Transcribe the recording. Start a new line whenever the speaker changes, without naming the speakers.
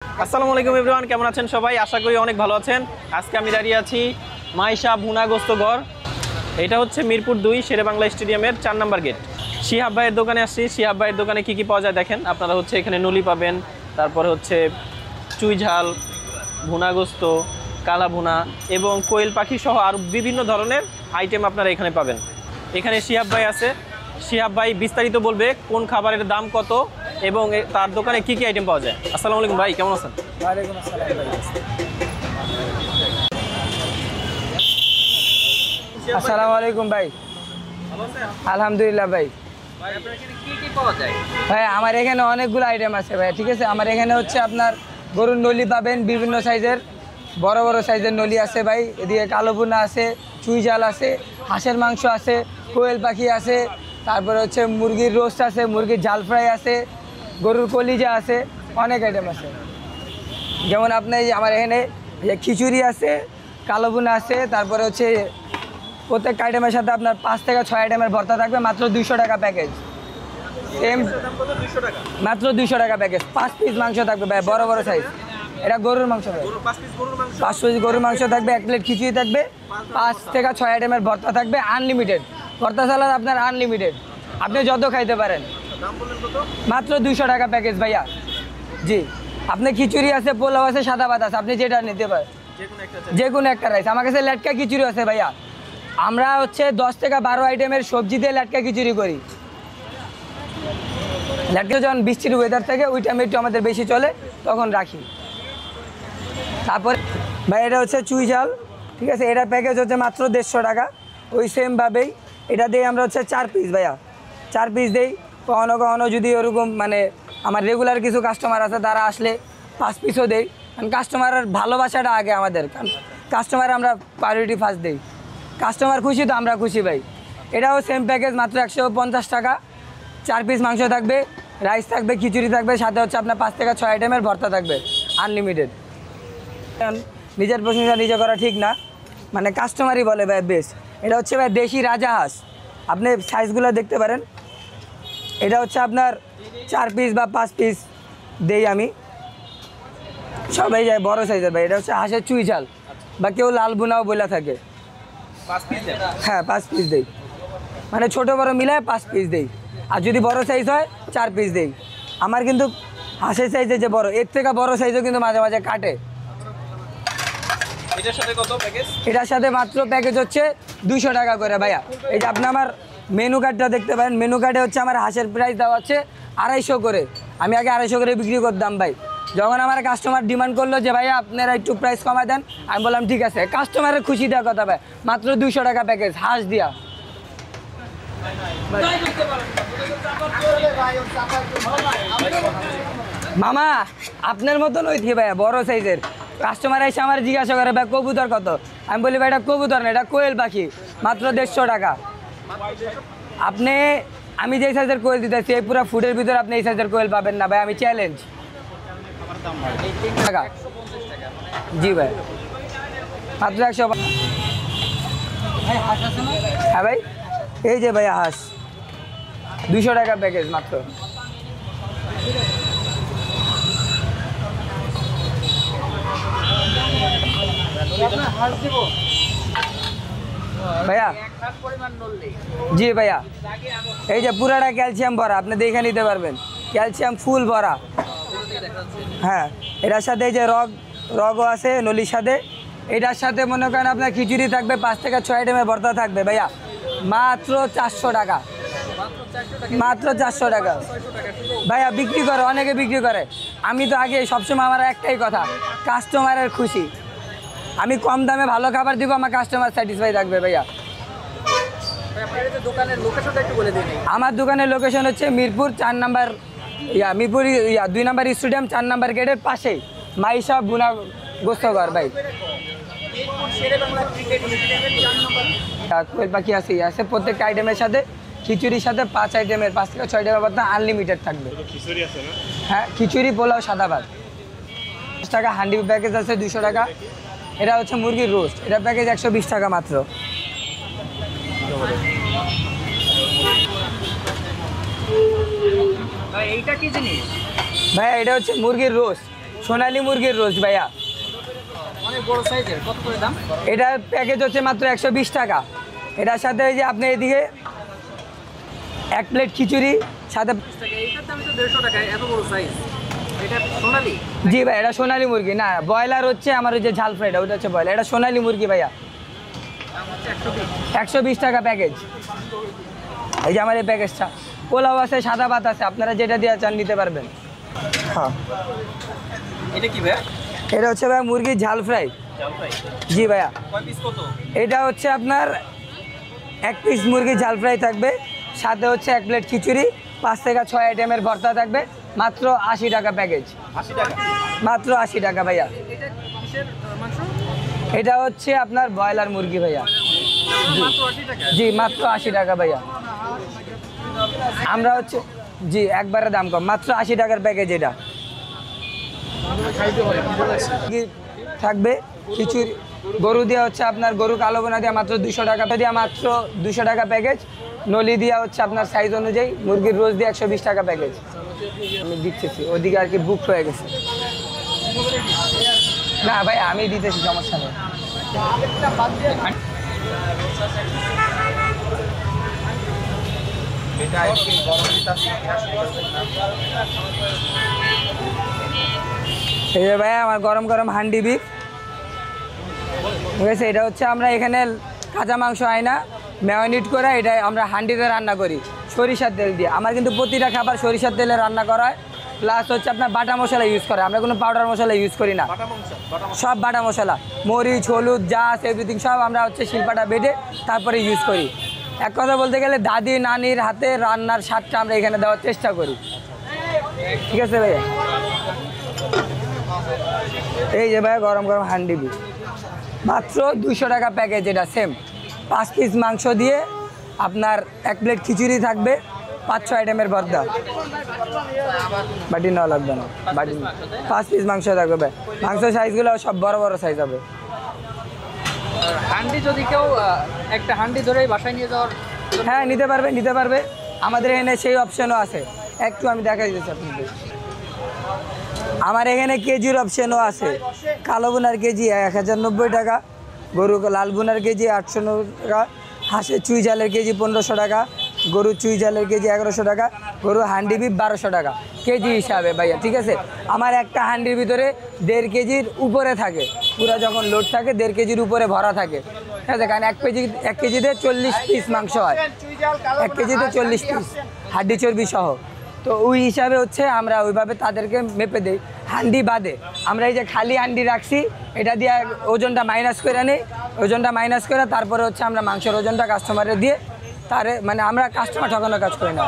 আসসালামু আলাইকুম এভরিওয়ান, কেমন আছেন সবাই? আশা করি অনেক ভালো আছেন। আজকে আমি দাঁড়িয়ে আছি মাইশা ভুনা গোস্ত ঘর। এটা হচ্ছে মিরপুর 2 শেরেবাংলা স্টেডিয়ামের 4 নম্বর গেট। শিহাব ভাইয়ের দোকানে আসছি। শিহাব ভাইয়ের দোকানে কি কি পাওয়া যায় দেখেন আপনারা। হচ্ছে এখানে নলি পাবেন, তারপরে হচ্ছে চুই ঝাল, ভুনা গোস্ত, কালা ভুনা এবং কোয়েল পাখি সহ আরও বিভিন্ন ধরনের আইটেম আপনারা এখানে পাবেন। এখানে শিহাব ভাই আছে। শিহাব ভাই বিস্তারিত বলবে কোন খাবারের দাম কত এবং তার দোকানে কি কি আইটেম পাওয়া যায়। আসসালামু আলাইকুম ভাই, কেমন আছেন?
ওয়ালাইকুম আসসালাম ভাই। আসসালামু আলাইকুম ভাই। আলহামদুলিল্লাহ ভাই। ভাই আমার এখানে অনেকগুলো আইটেম আছে ভাই, ঠিক আছে। আমার এখানে হচ্ছে আপনার গরুর নলি পাবেন, বিভিন্ন সাইজের, বড় বড় সাইজের নলি আছে ভাই। এদিকে কালো ভুনা আছে, চুই ঝাল আছে, হাঁসের মাংস আছে, কোয়েল পাখি আছে, তারপরে হচ্ছে মুরগির রোস্ট আছে, মুরগির ঝাল ফ্রাই আছে, গরুর কলিজা আছে, অনেক আইটেম আছে। যেমন আপনার আমার এখানে খিচুড়ি আছে, কালো ভুনা আছে, তারপরে হচ্ছে প্রত্যেকটা আইটেমের সাথে আপনার 5 থেকে 6 আইটেমের ভর্তা থাকবে, মাত্র 200 টাকা প্যাকেজ। সেম মাত্র 200 টাকা প্যাকেজ। 5 পিস মাংস থাকবে ভাই, বড় বড় সাইজ। এটা গরুর মাংস ভাই, 5 পিস গরুর মাংস থাকবে, 1 প্লেট খিচুড়ি থাকবে, 5 থেকে 6 আইটেমের ভর্তা থাকবে, আনলিমিটেড ভর্তা সালাদ আপনার আনলিমিটেড, আপনি যত খাইতে পারেন। মাত্র 200 টাকা প্যাকেজ ভাইয়া। জি, আপনি খিচুড়ি আছে, পোলাও আছে, সাদা ভাত আছে, আপনি যেটা নিতে পারেন, যে কোনো একটা রাইস। আমার কাছে লেটকা খিচুড়ি আছে ভাইয়া। আমরা হচ্ছে 10 থেকে 12 আইটেমের সবজি দিয়ে লেটকা খিচুড়ি করি। লেটকা যখন বৃষ্টির ওয়েদার থাকে ওই টাইমে একটু আমাদের বেশি চলে, তখন রাখি। তারপর ভাই এটা হচ্ছে চুই ঝাল, ঠিক আছে। এটার প্যাকেজ হচ্ছে মাত্র 150 টাকা। ওই সেমভাবেই এটা দিয়ে আমরা হচ্ছে 4 পিস ভাইয়া, 4 পিস দিই। কখনো কখনো যদি ওরকম মানে আমার রেগুলার কিছু কাস্টমার আছে, তারা আসলে 5 পিসও দেই। কারণ কাস্টমারের ভালোবাসাটা আগে আমাদের, কারণ কাস্টমার আমরা প্রায়োরিটি ফার্স্ট দিই। কাস্টমার খুশি তো আমরা খুশি ভাই। এটাও সেম প্যাকেজ, মাত্র 150 টাকা। 4 পিস মাংস থাকবে, রাইস থাকবে, খিচুড়ি থাকবে, সাথে হচ্ছে আপনার 5 থেকে 6 আইটেমের ভর্তা থাকবে, আনলিমিটেড। নিজের প্রশংসা নিজে করা ঠিক না, মানে কাস্টমারই বলে ভাই বেস্ট। এটা হচ্ছে ভাই দেশি রাজা হাঁস, আপনি সাইজগুলো দেখতে পারেন। এটা হচ্ছে আপনার 4 পিস বা 5 পিস দেই আমি, সবাই যায় বড় সাইজের ভাই। এটা হচ্ছে হাঁসের চুই ঝাল, বা কেউ লাল বুনাও বলে থাকে। হ্যাঁ 5 পিস দেই, মানে ছোটো বড় মিলায় 5 পিস দেই। আর যদি বড় সাইজ হয় 4 পিস দেই। আমার কিন্তু হাঁসের সাইজে যে বড়, এর থেকে বড় সাইজও কিন্তু মাঝে মাঝে কাটে। এটার সাথে মাত্র প্যাকেজ হচ্ছে 200 টাকা করে ভাইয়া। এই যে আপনি আমার মেনু কার্ডটা দেখতে পারেন, মেনু কার্ডে হচ্ছে আমার হাঁসের প্রাইস দেওয়া হচ্ছে 250 করে। আমি আগে 250 করে বিক্রি করতাম ভাই। যখন আমার কাস্টমার ডিমান্ড করলো যে ভাইয়া আপনারা একটু প্রাইস কমায় দেন, আমি বললাম ঠিক আছে। কাস্টমারের খুশি দেওয়ার কথা ভাই, মাত্র 200 টাকা প্যাকেজ হাঁস দিয়া। মামা আপনার মতন ওই কি ভাইয়া, বড় সাইজের। কাস্টমার এসে আমার জিজ্ঞাসা করে ভাই কবুতর কত, আমি বলি ভাই এটা কবুতর না, এটা কোয়েল পাখি, মাত্র 150 টাকা। আপনি আমি যে সাইজের কোয়েল দিতেছি, এই পুরো ফুডের ভিতরে আপনি এই সাইজের কোয়েল পাবেন না ভাই, আমি চ্যালেঞ্জ। টাকা জি ভাই, মাত্র 100। হ্যাঁ ভাই, এই যে ভাইয়া হাঁস 200 টাকা প্যাকেজ মাত্র। ভাইয়া জি ভাইয়া, এই যে পুরাটা ক্যালসিয়াম ভরা, আপনি দেখে নিতে পারবেন, ক্যালসিয়াম ফুল ভরা। হ্যাঁ, এটার সাথে এই যে রগও আছে নলির সাথে। এটার সাথে মনে করেন আপনার খিচুড়ি থাকবে, 5 থেকে 6 আইটেমের ভর্তা থাকবে ভাইয়া, মাত্র 400 টাকা। মাত্র 400 টাকা ভাইয়া। বিক্রি করে, অনেকে বিক্রি করে। আমি তো আগে সবসময় আমার একটাই কথা, কাস্টমারের খুশি। আমি কম দামে ভালো খাবার দিব, আমার কাস্টমার স্যাটিসফাই থাকবে ভাইয়া। আমার দোকানের লোকেশন হচ্ছে Mirpur 4 number, Mirpur 2 number stadium 4 number গেটের পাশেই মাইশা ভুনা গোস্ত ঘর ভাই। কোয়েল পাখি আছে প্রত্যেকটা আইটেমের সাথে, খিচুড়ির সাথে 5 আইটেমের 5 থেকে 6 আইটেমের ভর্তা আনলিমিটেড থাকবে। হ্যাঁ, খিচুড়ি, পোলাও, সাদা ভাত। 10 টাকা হান্ডি প্যাকেজ আছে 200 টাকা। এটা হচ্ছে মুরগির রোস্ট, এটা প্যাকেজ 120 টাকা মাত্র। ভাইয়া এটা হচ্ছে মুরগির রোস্ট, সোনালী মুরগির রোস্ট ভাইয়া,
অনেক বড় সাইজের, কত করে দাম?
এটার প্যাকেজ হচ্ছে মাত্র 120 টাকা। এটার সাথে ওই যে আপনি এদিকে 1 প্লেট খিচুড়ি সাথে।
এইটার দাম তো 150 টাকা, এত বড় সাইজ। এটা সোনালী?
জি ভাই, এটা সোনালী মুরগি না, ব্রয়লার হচ্ছে আমার ওই যে ঝাল ফ্রাইটা, ওটা হচ্ছে ব্রয়লার, এটা সোনালী মুরগি ভাইয়া। 120 টাকা প্যাকেজ। এই যে আমার এই প্যাকেজটা, পোলাও আছে, সাদা ভাত আছে, আপনারা যেটা দিয়ে চান নিতে পারবেন। হ্যাঁ,
এটা কি ভাই?
এটা হচ্ছে ভাই মুরগির ঝাল ফ্রাই। জি ভাইয়া,
কয় পিস কত?
এটা হচ্ছে আপনার 1 পিস মুরগির ঝাল ফ্রাই থাকবে, সাথে হচ্ছে 1 প্লেট খিচুড়ি, 5 থেকে 6 আইটেমের ভর্তা থাকবে, মাত্র 80 টাকা প্যাকেজ।
80 টাকা?
মাত্র 80 টাকা ভাইয়া।
এটা কিসের মাংস?
এটা হচ্ছে আপনার ব্রয়লার মুরগি ভাইয়া।
মাত্র 80 টাকা?
জি, মাত্র 80 টাকা ভাইয়া। আমরা হচ্ছে জি একবারে দাম কম, মাত্র 80 টাকার প্যাকেজ এটা। কি থাকবে খিচুড়ি, গরু দেওয়া হচ্ছে আপনার গরু কালো বোনা দেওয়া মাত্র 200 টাকা দেওয়া, মাত্র 200 টাকা প্যাকেজ। নলি দেওয়া হচ্ছে আপনার সাইজ অনুযায়ী, মুরগির রোজ দিয়ে 120 টাকা প্যাকেজ। আমি দিচ্ছি, ওদিকে আর কি বুক হয়ে গেছে। না ভাই, আমি দিতেছি, সমস্যা নেই। এই যে ভাই আমার গরম গরম হান্ডি বিফ, ঠিক আছে। এটা হচ্ছে আমরা এখানে কাঁচা মাংস হয় না, ম্যারিনেট করে এটা আমরা হান্ডিতে রান্না করি সরিষার তেল দিয়ে। আমার কিন্তু প্রতিটা খাবার সরিষার তেলে রান্না করা হয়, প্লাস হচ্ছে আপনার বাটা মশলা ইউজ করে, আমরা কোনো পাউডার মশলা ইউজ করি না। সব বাটা মশলা, মরিচ, হলুদ, যা আছে এভরিথিং সব আমরা হচ্ছে শিলপাটা বেটে তারপরে ইউজ করি। এক কথা বলতে গেলে দাদি নানির হাতে রান্নার স্বাদটা আমরা এখানে দেওয়ার চেষ্টা করি, ঠিক আছে ভাইয়া। এই যে ভাই গরম গরম হান্ডি বিফ, মাত্র 200 টাকা প্যাকেজ। এটা সেম 5 পিস মাংস দিয়ে আপনার 1 প্লেট খিচুড়ি থাকবে, 5-6 আইটেমের ভর্তা। বাটি নেওয়া লাগবে না, বাটি 5 পিস মাংস থাকবে ভাই। মাংস সাইজগুলো সব বড় বড় সাইজ হবে।
হান্ডি যদি কেউ একটা হান্ডি ধরে বাসায় নিয়ে যাওয়ার,
হ্যাঁ নিতে পারবে, নিতে পারবে। আমাদের এখানে সেই অপশনও আছে, একটু আমি দেখাই দিচ্ছি আপনাদের। আমার এখানে কেজির অপশনও আছে। কালো বোনার কেজি 1090 টাকা, গরু লাল বোনার কেজি 890 টাকা, হাঁসের চুই জালের কেজি 1500 টাকা, গরুর চুই জালের কেজি 1100 টাকা, গরু হান্ডি বিফ 1200 টাকা কেজি হিসাবে ভাইয়া, ঠিক আছে। আমার একটা হান্ডির ভিতরে 1.5 কেজির উপরে থাকে, পুরো যখন লোড থাকে 1.5 কেজির উপরে ভরা থাকে, ঠিক আছে। কারণ 1 কেজিতে 40 পিস মাংস হয়, 1 কেজিতে 40 পিস হাড্ডি চর্বি সহ। তো ওই হিসাবে হচ্ছে আমরা ওইভাবে তাদেরকে মেপে দিই। হান্ডি বাদে আমরা এই যে খালি হান্ডি রাখছি, এটা দিয়ে ওজনটা মাইনাস করে নিই, ওজনটা মাইনাস করে তারপরে হচ্ছে আমরা মাংসের ওজনটা কাস্টমারে দিয়ে তারে, মানে আমরা কাস্টমার ঠকানোর কাজ করি না।